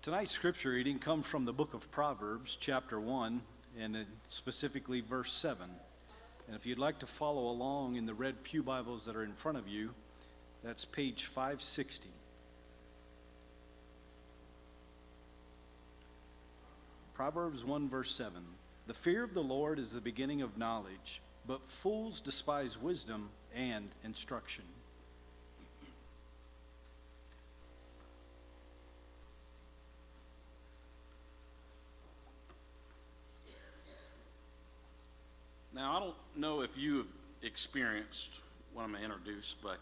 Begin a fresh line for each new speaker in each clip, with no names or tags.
Tonight's scripture reading comes from the book of Proverbs, chapter 1, and specifically verse 7. And if you'd like to follow along in the red pew Bibles that are in front of you, that's page 560. Proverbs 1, verse 7. The fear of the Lord is the beginning of knowledge, but fools despise wisdom and instruction.
Now, I don't know if you have experienced what I'm going to introduce, but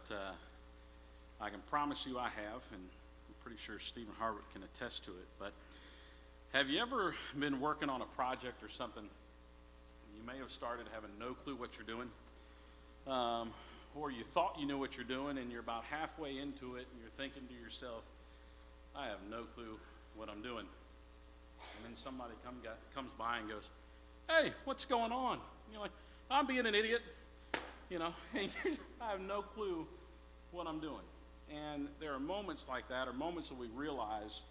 I can promise you I have, and I'm pretty sure Stephen Harvard can attest to it. But have you ever been working on a project or something? You may have started having no clue what you're doing, or you thought you knew what you're doing, and you're about halfway into it, and you're thinking to yourself, I have no clue what I'm doing. And then somebody comes by and goes, hey, what's going on? And you're like, I'm being an idiot, and I have no clue what I'm doing. And there are moments like that, or moments that we realize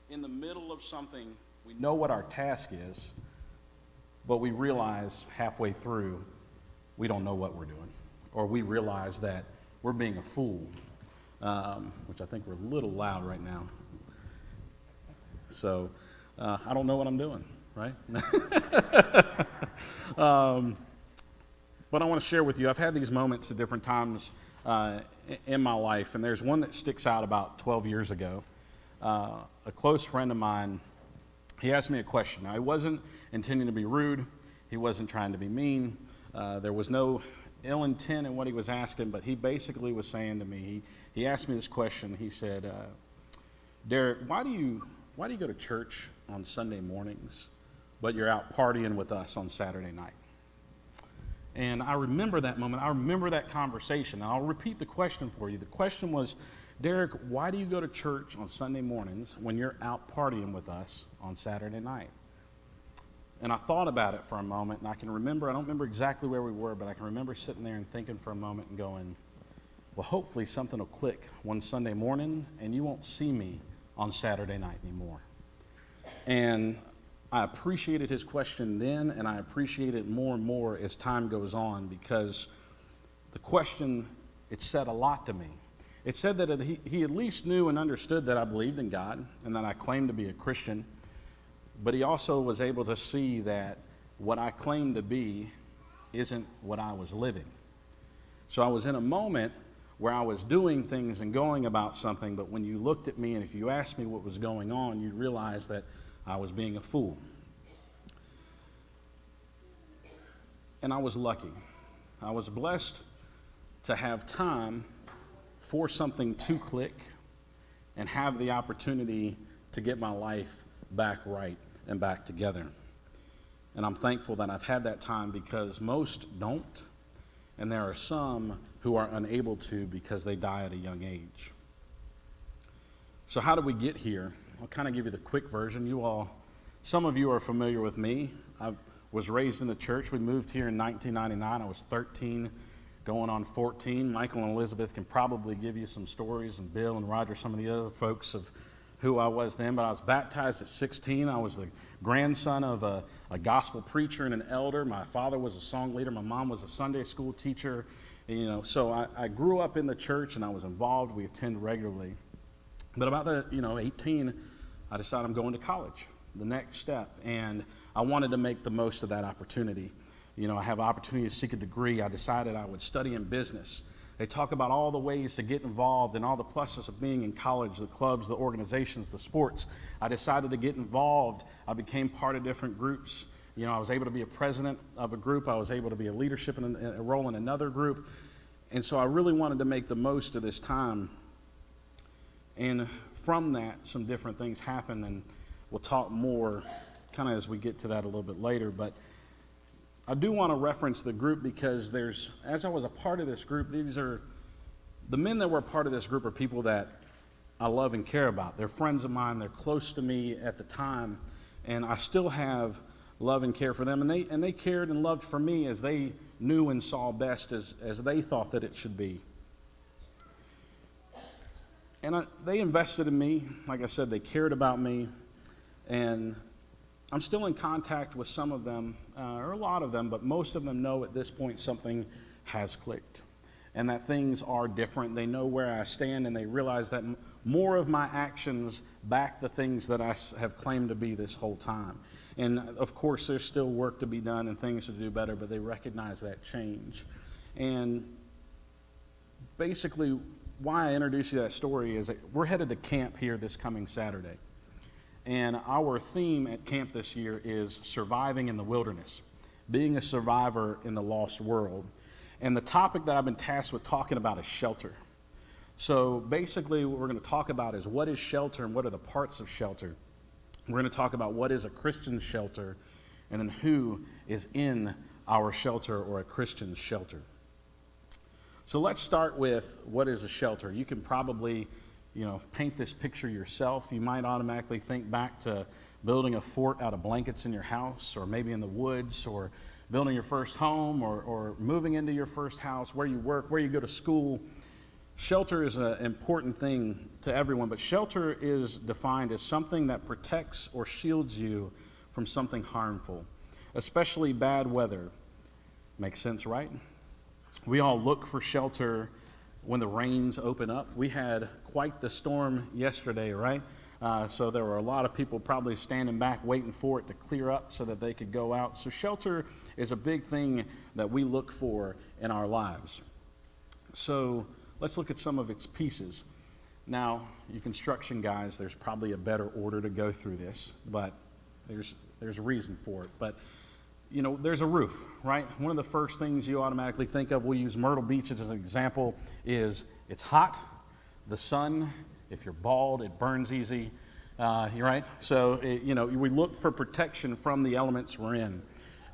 in the middle of something, we know what our task is, but we realize halfway through we don't know what we're doing, or we realize that we're being a fool, which I think we're a little loud right now. So I don't know what I'm doing. Right? But I want to share with you, I've had these moments at different times in my life, and there's one that sticks out about 12 years ago. A close friend of mine, he asked me a question. Now, he wasn't intending to be rude. He wasn't trying to be mean. There was no ill intent in what he was asking, but he basically was saying to me, he asked me this question. He said, Derek, why do you go to church on Sunday mornings, but you're out partying with us on Saturday night? And I remember that moment. I remember that conversation. And I'll repeat the question for you. The question was, Derek, why do you go to church on Sunday mornings when you're out partying with us on Saturday night? And I thought about it for a moment, and I don't remember exactly where we were, but I can remember sitting there and thinking for a moment and going, well, hopefully something will click one Sunday morning, and you won't see me on Saturday night anymore. And I appreciated his question then, and I appreciate it more and more as time goes on, because the question, it said a lot to me. It said that he at least knew and understood that I believed in God and that I claimed to be a Christian, but he also was able to see that what I claimed to be isn't what I was living. So I was in a moment where I was doing things and going about something, but when you looked at me and if you asked me what was going on, you'd realize that I was being a fool. And I was lucky. I was blessed to have time for something to click and have the opportunity to get my life back right and back together. And I'm thankful that I've had that time, because most don't, and there are some who are unable to because they die at a young age. So how did we get here? I'll kind of give you the quick version. Some of you are familiar with me. I was raised in the church. We moved here in 1999. I was 13, going on 14. Michael and Elizabeth can probably give you some stories, and Bill and Roger, some of the other folks, of who I was then. But I was baptized at 16. I was the grandson of a gospel preacher and an elder. My father was a song leader. My mom was a Sunday school teacher. So I grew up in the church, and I was involved. We attended regularly. But about 18, I decided I'm going to college, the next step, and I wanted to make the most of that opportunity. I have opportunity to seek a degree. I decided I would study in business. They talk about all the ways to get involved and all the pluses of being in college, the clubs, the organizations, the sports. I decided to get involved. I became part of different groups. I was able to be a president of a group. I was able to be a leadership in a role in another group. And so I really wanted to make the most of this time. And from that, some different things happened, and we'll talk more kind of as we get to that a little bit later. But I do want to reference the group, because as I was a part of this group, the men that were a part of this group are people that I love and care about. They're friends of mine. They're close to me at the time, and I still have love and care for them. And they cared and loved for me as they knew and saw best as they thought that it should be. And they invested in me. Like I said, they cared about me. And I'm still in contact with some of them, or a lot of them, but most of them know at this point something has clicked and that things are different. They know where I stand, and they realize that more of my actions back the things that I have claimed to be this whole time. And of course, there's still work to be done and things to do better, but they recognize that change. And basically, why I introduced you to that story is that we're headed to camp here this coming Saturday. And our theme at camp this year is surviving in the wilderness, being a survivor in the lost world. And the topic that I've been tasked with talking about is shelter. So basically what we're going to talk about is what is shelter and what are the parts of shelter. We're going to talk about what is a Christian shelter and then who is in our shelter or a Christian shelter. So let's start with what is a shelter. You can probably paint this picture yourself. You might automatically think back to building a fort out of blankets in your house, or maybe in the woods, or building your first home, or moving into your first house, where you work, where you go to school. Shelter is an important thing to everyone, but shelter is defined as something that protects or shields you from something harmful, especially bad weather. Makes sense, right? We all look for shelter when the rains open up. We had quite the storm yesterday, right? So there were a lot of people probably standing back waiting for it to clear up so that they could go out. So shelter is a big thing that we look for in our lives. So let's look at some of its pieces. Now, you construction guys, there's probably a better order to go through this, but there's a reason for it. But there's a roof, right? One of the first things you automatically think of, we'll use Myrtle Beach as an example, is it's hot, the sun, if you're bald, it burns easy, you're right? So, we look for protection from the elements we're in.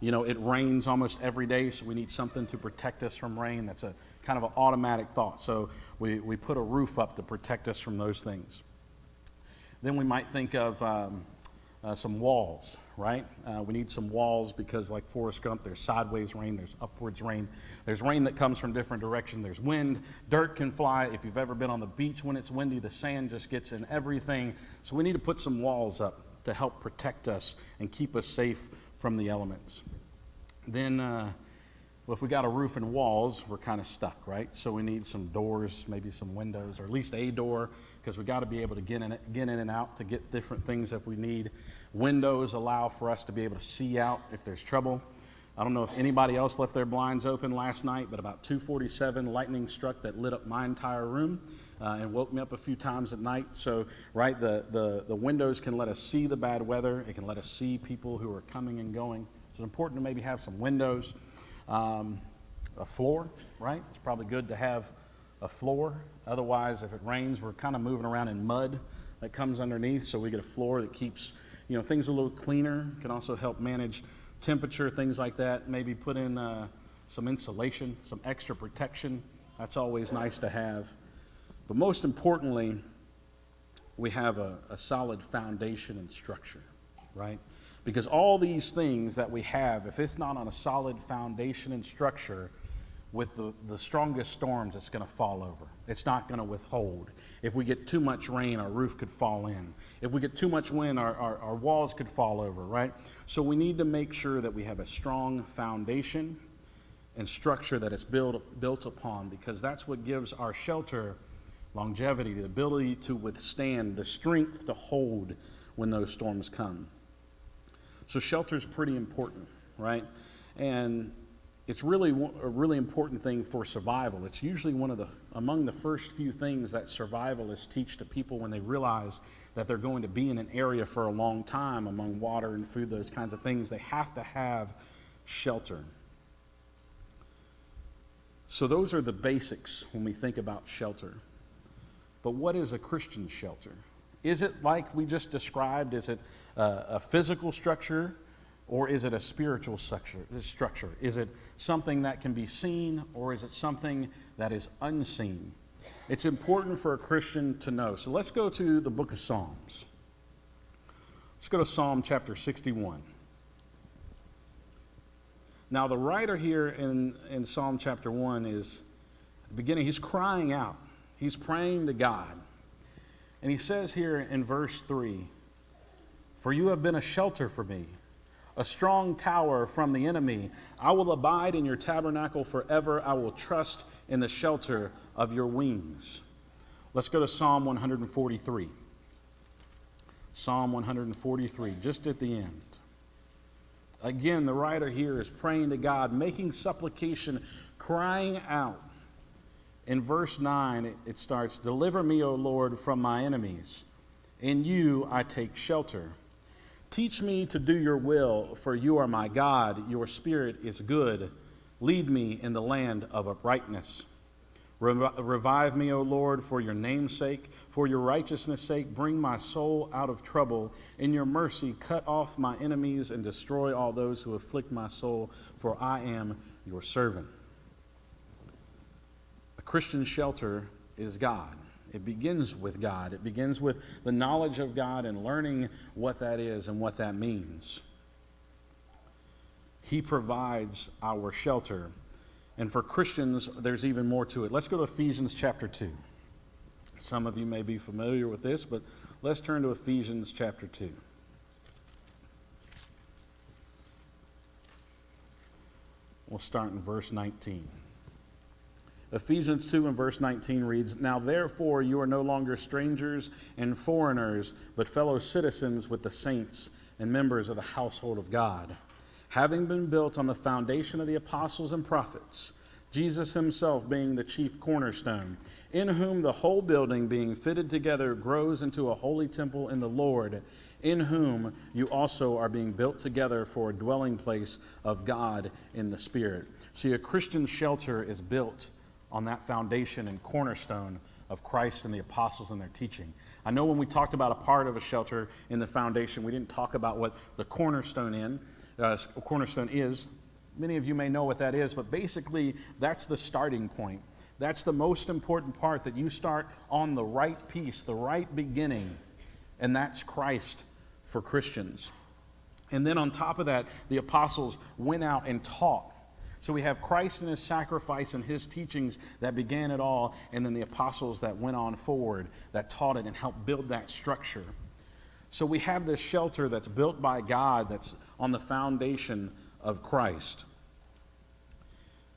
It rains almost every day, so we need something to protect us from rain. That's a kind of an automatic thought. So we put a roof up to protect us from those things. Then we might think of some walls, right? We need some walls because, like Forrest Gump, there's sideways rain, there's upwards rain. There's rain that comes from different directions. There's wind, dirt can fly. If you've ever been on the beach when it's windy, the sand just gets in everything. So we need to put some walls up to help protect us and keep us safe from the elements. Then, if we got a roof and walls, we're kind of stuck, right? So we need some doors, maybe some windows, or at least a door, because we got to be able to get in and out to get different things that we need. Windows allow for us to be able to see out if there's trouble. I don't know if anybody else left their blinds open last night, but about 2:47, lightning struck that lit up my entire room and woke me up a few times at night. So, right, the windows can let us see the bad weather. It can let us see people who are coming and going. So it's important to maybe have some windows. A floor, right? It's probably good to have a floor. Otherwise, if it rains, we're kind of moving around in mud that comes underneath. So we get a floor that keeps, things a little cleaner. Can also help manage temperature, things like that. Maybe put in some insulation, some extra protection. That's always nice to have. But most importantly, we have a solid foundation and structure, right? Because all these things that we have, if it's not on a solid foundation and structure, with the strongest storms, it's going to fall over. It's not going to withhold. If we get too much rain, our roof could fall in. If we get too much wind, our walls could fall over, right? So we need to make sure that we have a strong foundation and structure that it's built upon, because that's what gives our shelter longevity, the ability to withstand, the strength to hold when those storms come. So shelter is pretty important, right? And it's really a really important thing for survival. It's usually among the first few things that survivalists teach to people when they realize that they're going to be in an area for a long time among water and food, those kinds of things. They have to have shelter. So those are the basics when we think about shelter. But what is a Christian shelter? Is it like we just described? Is it a physical structure, or is it a spiritual structure? Is it something that can be seen, or is it something that is unseen? It's important for a Christian to know. So let's go to the book of Psalms. Let's go to Psalm chapter 61. Now, the writer here in Psalm chapter 1 is, at the beginning, he's crying out. He's praying to God. And he says here in verse 3, "For you have been a shelter for me, a strong tower from the enemy. I will abide in your tabernacle forever. I will trust in the shelter of your wings." Let's go to Psalm 143. Psalm 143, just at the end. Again, the writer here is praying to God, making supplication, crying out. In verse 9, it starts, "Deliver me, O Lord, from my enemies. In you I take shelter. Teach me to do your will, for you are my God. Your spirit is good. Lead me in the land of uprightness. Revive me, O Lord, for your name's sake. For your righteousness' sake, bring my soul out of trouble. In your mercy, cut off my enemies and destroy all those who afflict my soul, for I am your servant." A Christian shelter is God. It begins with God. It begins with the knowledge of God and learning what that is and what that means. He provides our shelter. And for Christians, there's even more to it. Let's go to Ephesians chapter 2. Some of you may be familiar with this, but let's turn to Ephesians chapter 2. We'll start in verse 19. Ephesians 2 and verse 19 reads, "Now therefore you are no longer strangers and foreigners, but fellow citizens with the saints and members of the household of God, having been built on the foundation of the apostles and prophets, Jesus himself being the chief cornerstone, in whom the whole building being fitted together grows into a holy temple in the Lord, in whom you also are being built together for a dwelling place of God in the Spirit." See, a Christian shelter is built on that foundation and cornerstone of Christ and the apostles and their teaching. I know when we talked about a part of a shelter in the foundation, we didn't talk about what the cornerstone is. Many of you may know what that is, but basically that's the starting point. That's the most important part, that you start on the right piece, the right beginning, and that's Christ for Christians. And then on top of that, the apostles went out and taught. So we have Christ and his sacrifice and his teachings that began it all, and then the apostles that went on forward, that taught it and helped build that structure. So we have this shelter that's built by God, that's on the foundation of Christ.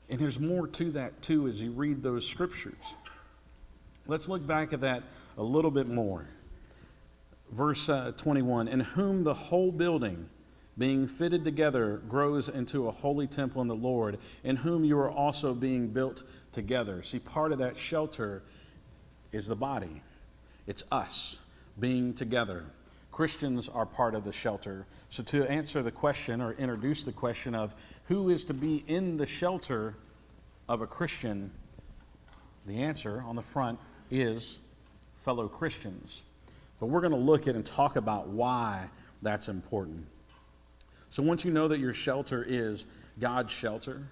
And there's more to that too as you read those scriptures. Let's look back at that a little bit more. Verse 21, "In whom the whole building, being fitted together, grows into a holy temple in the Lord, in whom you are also being built together." See, part of that shelter is the body. It's us being together. Christians are part of the shelter. So to answer the question, or introduce the question of who is to be in the shelter of a Christian, the answer on the front is fellow Christians. But we're going to look at and talk about why that's important. So once you know that your shelter is God's shelter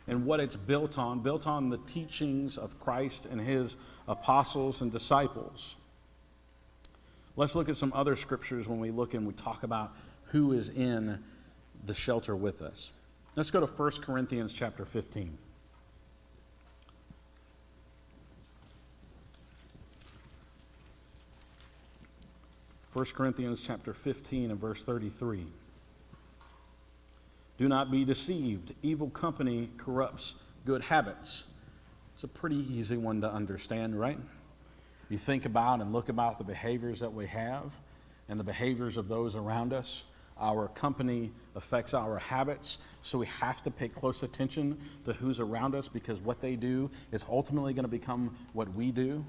and what it's built on the teachings of Christ and his apostles and disciples, let's look at some other scriptures when we look and we talk about who is in the shelter with us. Let's go to 1 Corinthians chapter 15. 1 Corinthians chapter 15 and verse 33. "Do not be deceived. Evil company corrupts good habits." It's a pretty easy one to understand, right? You think about and look about the behaviors that we have and the behaviors of those around us. Our company affects our habits, so we have to pay close attention to who's around us, because what they do is ultimately going to become what we do,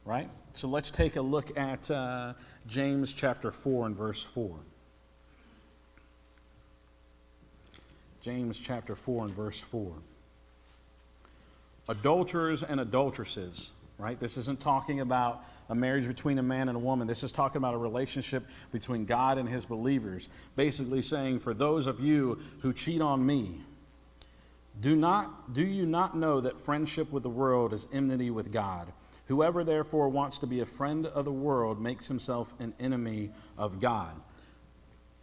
right? So let's take a look at James chapter 4 and verse 4. James chapter 4 and verse 4. "Adulterers and adulteresses," right? This isn't talking about a marriage between a man and a woman. This is talking about a relationship between God and his believers. Basically saying, for those of you who cheat on me, do you not know that friendship with the world is enmity with God? Whoever therefore wants to be a friend of the world makes himself an enemy of God.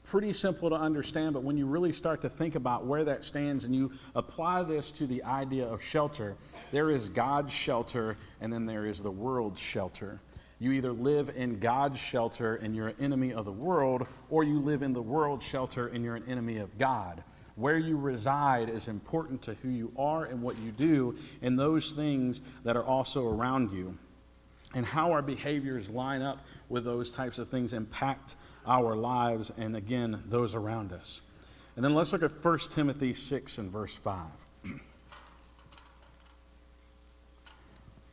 Pretty simple to understand, but when you really start to think about where that stands and you apply this to the idea of shelter, there is God's shelter and then there is the world's shelter. You either live in God's shelter and you're an enemy of the world, or you live in the world's shelter and you're an enemy of God. Where you reside is important to who you are and what you do, and those things that are also around you. And how our behaviors line up with those types of things impact our lives and, again, those around us. And then let's look at 1 Timothy 6 and verse 5.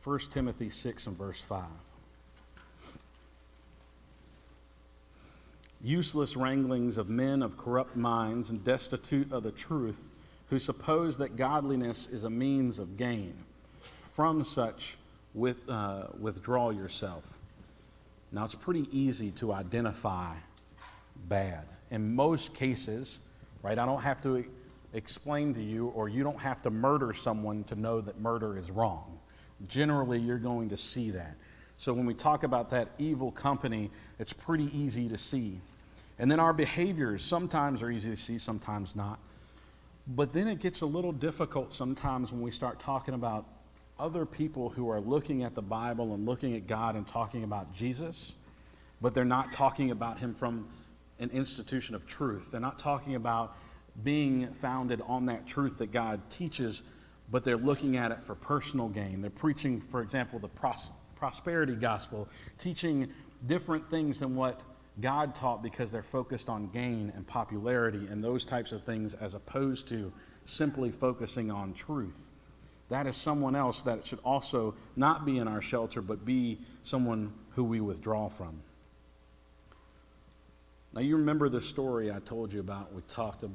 1 Timothy 6 and verse 5. Useless wranglings of men of corrupt minds and destitute of the truth, who suppose that godliness is a means of gain. From such withdraw yourself. Now, it's pretty easy to identify bad. In most cases, right, I don't have to explain to you, or you don't have to murder someone to know that murder is wrong. Generally, you're going to see that. So when we talk about that evil company, it's pretty easy to see. And then our behaviors sometimes are easy to see, sometimes not. But then it gets a little difficult sometimes when we start talking about other people who are looking at the Bible and looking at God and talking about Jesus, but they're not talking about him from an institution of truth. They're not talking about being founded on that truth that God teaches, but they're looking at it for personal gain. They're preaching, for example, the prosperity gospel, teaching different things than what God taught because they're focused on gain and popularity and those types of things, as opposed to simply focusing on truth. That is someone else that should also not be in our shelter, but be someone who we withdraw from. Now, you remember the story I told you about, we talked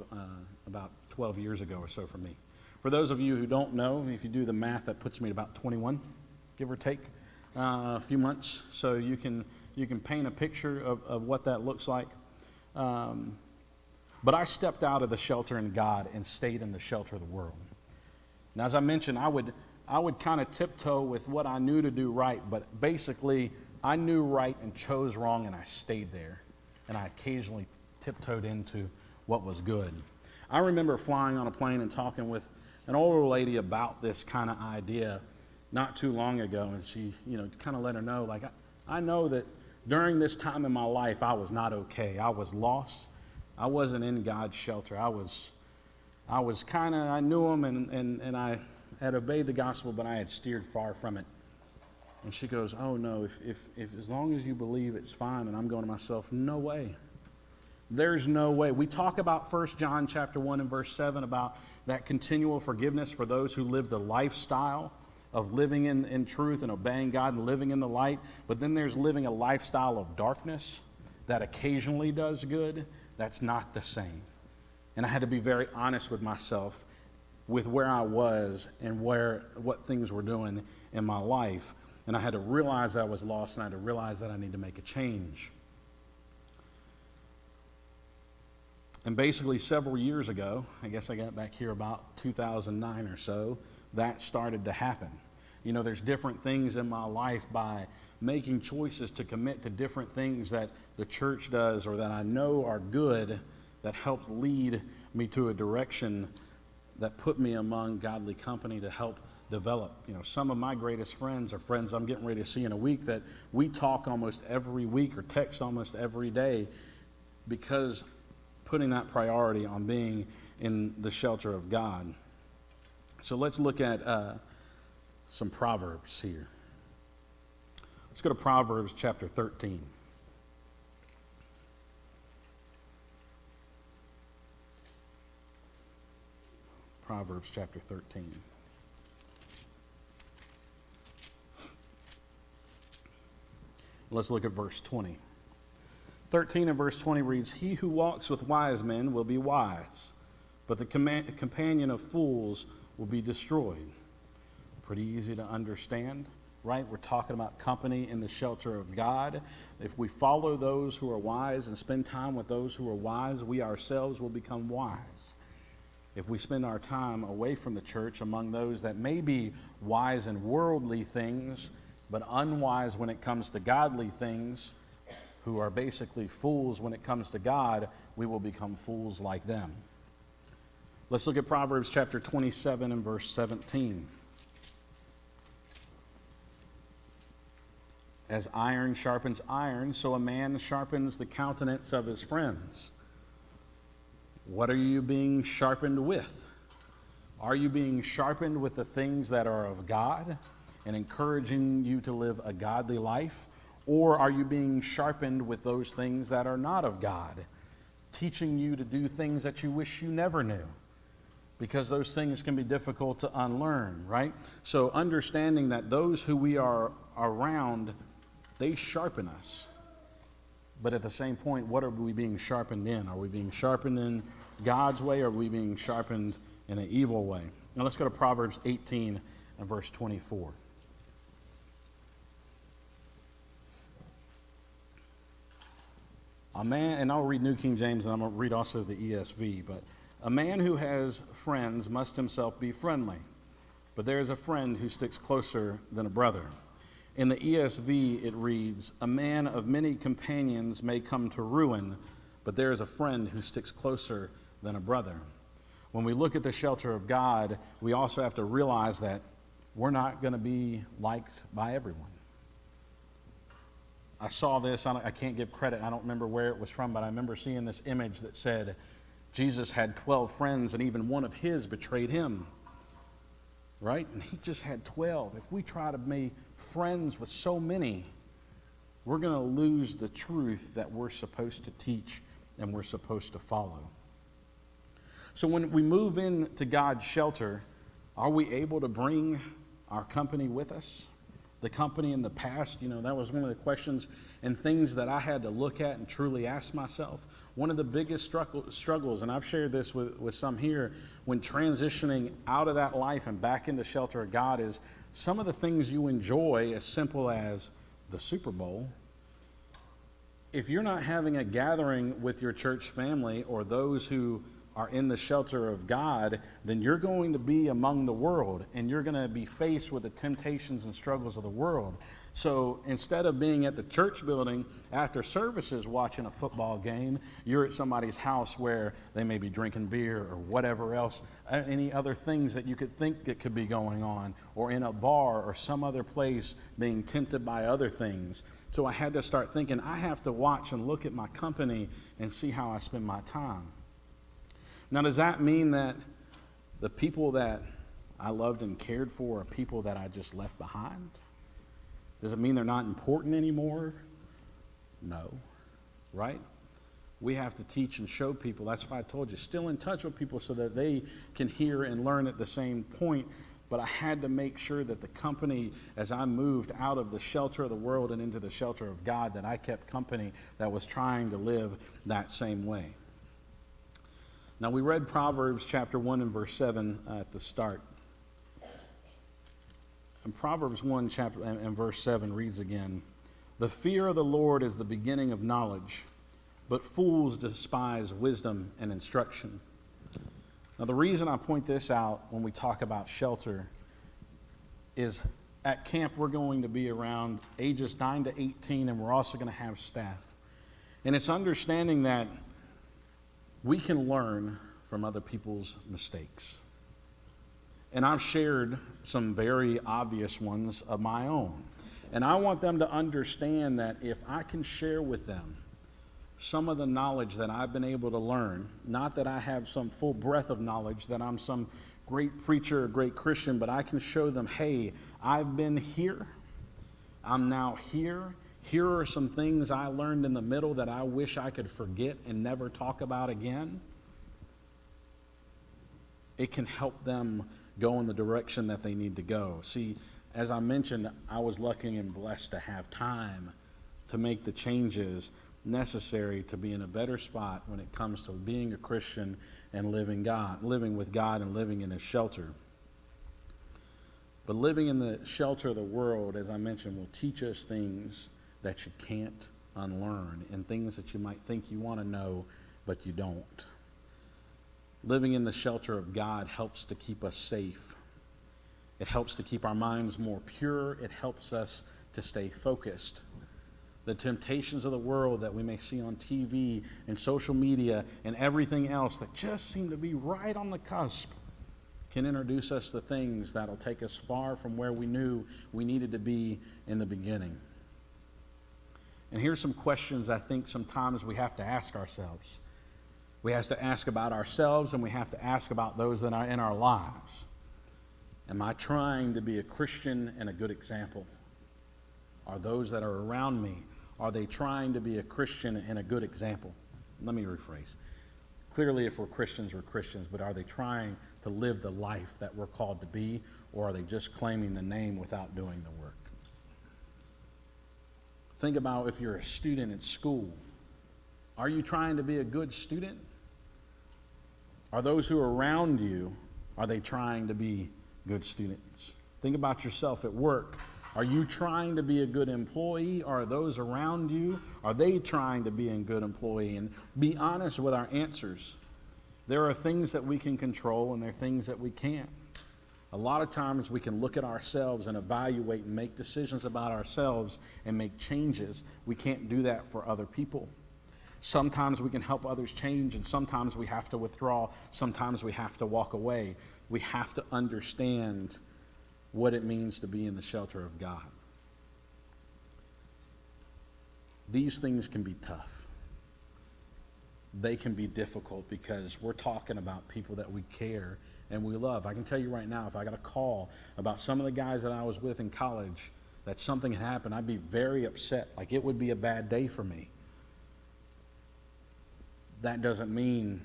about 12 years ago or so for me. For those of you who don't know, if you do the math, that puts me at about 21, give or take, a few months. So you can paint a picture of what that looks like. But I stepped out of the shelter in God and stayed in the shelter of the world. Now, as I mentioned, I would kind of tiptoe with what I knew to do right, but basically I knew right and chose wrong, and I stayed there. And I occasionally tiptoed into what was good. I remember flying on a plane and talking with an older lady about this kind of idea not too long ago, and she, kind of let her know, like, I know that during this time in my life, I was not okay. I was lost. I wasn't in God's shelter. I knew him and I had obeyed the gospel, but I had steered far from it. And she goes, oh no, if as long as you believe it's fine. And I'm going to myself, no way. There's no way. We talk about 1 John chapter 1 and verse 7 about that continual forgiveness for those who live the lifestyle of living in truth and obeying God and living in the light. But then there's living a lifestyle of darkness that occasionally does good. That's not the same. And I had to be very honest with myself with where I was and what things were doing in my life. And I had to realize that I was lost, and I had to realize that I need to make a change. And basically several years ago, I guess I got back here about 2009 or so, that started to happen. There's different things in my life by making choices to commit to different things that the church does or that I know are good, that helped lead me to a direction that put me among godly company to help develop. Some of my greatest friends are friends I'm getting ready to see in a week that we talk almost every week or text almost every day, because putting that priority on being in the shelter of God. So let's look at some Proverbs here. Let's go to Proverbs chapter 13. Proverbs chapter 13. Let's look at verse 20. 13 and verse 20 reads, he who walks with wise men will be wise, but the companion of fools will be destroyed. Pretty easy to understand, right? We're talking about company in the shelter of God. If we follow those who are wise and spend time with those who are wise, we ourselves will become wise. If we spend our time away from the church among those that may be wise in worldly things, but unwise when it comes to godly things, who are basically fools when it comes to God, we will become fools like them. Let's look at Proverbs chapter 27 and verse 17. As iron sharpens iron, so a man sharpens the countenance of his friends. What are you being sharpened with? Are you being sharpened with the things that are of God and encouraging you to live a godly life? Or are you being sharpened with those things that are not of God, teaching you to do things that you wish you never knew? Because those things can be difficult to unlearn, right? So understanding that those who we are around, they sharpen us. But at the same point, what are we being sharpened in? Are we being sharpened in God's way, or are we being sharpened in an evil way? Now let's go to Proverbs 18 and verse 24. A man, and I'll read New King James, and I'm going to read also the ESV, but a man who has friends must himself be friendly, but there is a friend who sticks closer than a brother. In the ESV, it reads, a man of many companions may come to ruin, but there is a friend who sticks closer than a brother. When we look at the shelter of God, we also have to realize that we're not going to be liked by everyone. I saw this, I can't give credit, I don't remember where it was from, but I remember seeing this image that said Jesus had 12 friends and even one of his betrayed him, right? And he just had 12. If we try to make friends with so many, we're going to lose the truth that we're supposed to teach and we're supposed to follow. So when we move into God's shelter, are we able to bring our company with us? The company in the past, that was one of the questions and things that I had to look at and truly ask myself. One of the biggest struggles, and I've shared this with some here, when transitioning out of that life and back into shelter of God, is some of the things you enjoy, as simple as the Super Bowl. If you're not having a gathering with your church family or those who are in the shelter of God, then you're going to be among the world, and you're going to be faced with the temptations and struggles of the world. So instead of being at the church building after services watching a football game, you're at somebody's house where they may be drinking beer or whatever else, any other things that you could think that could be going on, or in a bar or some other place being tempted by other things. So I had to start thinking, I have to watch and look at my company and see how I spend my time. Now, does that mean that the people that I loved and cared for are people that I just left behind? Does it mean they're not important anymore? No, right? We have to teach and show people. That's why I told you, still in touch with people so that they can hear and learn at the same point. But I had to make sure that the company, as I moved out of the shelter of the world and into the shelter of God, that I kept company that was trying to live that same way. Now, we read Proverbs chapter 1 and verse 7 at the start. And Proverbs 1 chapter and verse 7 reads again, the fear of the Lord is the beginning of knowledge, but fools despise wisdom and instruction. Now, the reason I point this out when we talk about shelter is at camp we're going to be around ages 9 to 18, and we're also going to have staff. And it's understanding that we can learn from other people's mistakes. And I've shared some very obvious ones of my own. And I want them to understand that if I can share with them some of the knowledge that I've been able to learn, not that I have some full breadth of knowledge, that I'm some great preacher or great Christian, but I can show them, hey, I've been here, I'm now here. Here are some things I learned in the middle that I wish I could forget and never talk about again. It can help them go in the direction that they need to go. See, as I mentioned, I was lucky and blessed to have time to make the changes necessary to be in a better spot when it comes to being a Christian and living with God and living in His shelter. But living in the shelter of the world, as I mentioned, will teach us things that you can't unlearn, and things that you might think you want to know, but you don't. Living in the shelter of God helps to keep us safe. It helps to keep our minds more pure. It helps us to stay focused. The temptations of the world that we may see on TV and social media and everything else that just seem to be right on the cusp can introduce us to things that'll take us far from where we knew we needed to be in the beginning. And here's some questions I think sometimes we have to ask ourselves. We have to ask about ourselves, and we have to ask about those that are in our lives. Am I trying to be a Christian and a good example? Are those that are around me, are they trying to be a Christian and a good example? Let me rephrase. Clearly, if we're Christians, but are they trying to live the life that we're called to be, or are they just claiming the name without doing the work? Think about if you're a student at school. Are you trying to be a good student? Are those who are around you, are they trying to be good students? Think about yourself at work. Are you trying to be a good employee? Or are those around you, are they trying to be a good employee? And be honest with our answers. There are things that we can control and there are things that we can't. A lot of times we can look at ourselves and evaluate and make decisions about ourselves and make changes. We can't do that for other people. Sometimes we can help others change, and sometimes we have to withdraw. Sometimes we have to walk away. We have to understand what it means to be in the shelter of God. These things can be tough. They can be difficult because we're talking about people that we care and we love. I can tell you right now, if I got a call about some of the guys that I was with in college, that something had happened, I'd be very upset. Like, it would be a bad day for me. That doesn't mean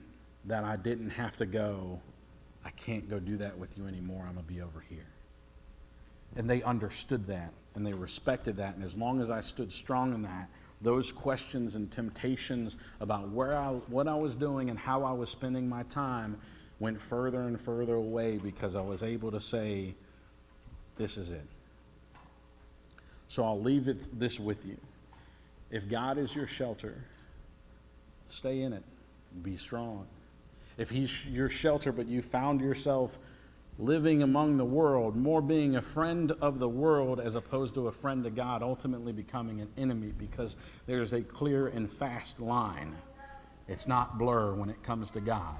that I didn't have to go, I can't go do that with you anymore, I'm going to be over here. And they understood that, and they respected that, and as long as I stood strong in that, those questions and temptations about what I was doing and how I was spending my time went further and further away because I was able to say, this is it. So I'll leave this with you. If God is your shelter, stay in it. Be strong. If he's your shelter, but you found yourself living among the world, more being a friend of the world as opposed to a friend of God, ultimately becoming an enemy, because there's a clear and fast line. It's not blur when it comes to God.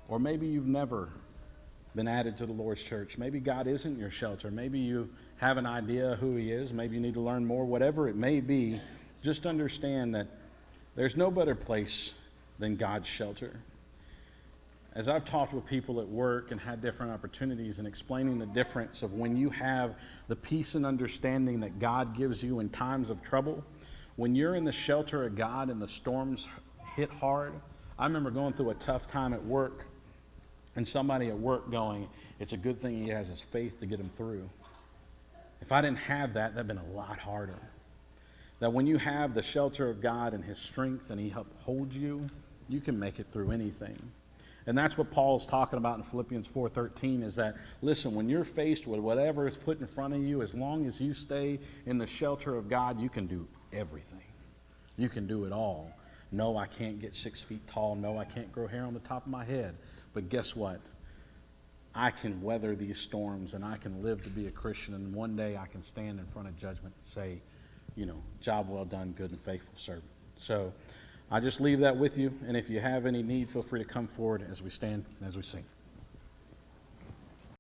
Or maybe you've never been added to the Lord's church. Maybe God isn't your shelter. Maybe you have an idea who he is. Maybe you need to learn more. Whatever it may be, just understand that there's no better place than God's shelter. As I've talked with people at work and had different opportunities and explaining the difference of when you have the peace and understanding that God gives you in times of trouble, when you're in the shelter of God and the storms hit hard. I remember going through a tough time at work and somebody at work going, it's a good thing he has his faith to get him through. If I didn't have that, that'd been a lot harder. That when you have the shelter of God and his strength and he upholds you, you can make it through anything. And that's what Paul's talking about in Philippians 4:13 is that, listen, when you're faced with whatever is put in front of you, as long as you stay in the shelter of God, you can do everything. You can do it all. No, I can't get 6 feet tall. No, I can't grow hair on the top of my head. But guess what? I can weather these storms and I can live to be a Christian, and one day I can stand in front of judgment and say, job well done, good and faithful servant. So I just leave that with you, and if you have any need, feel free to come forward as we stand and as we sing.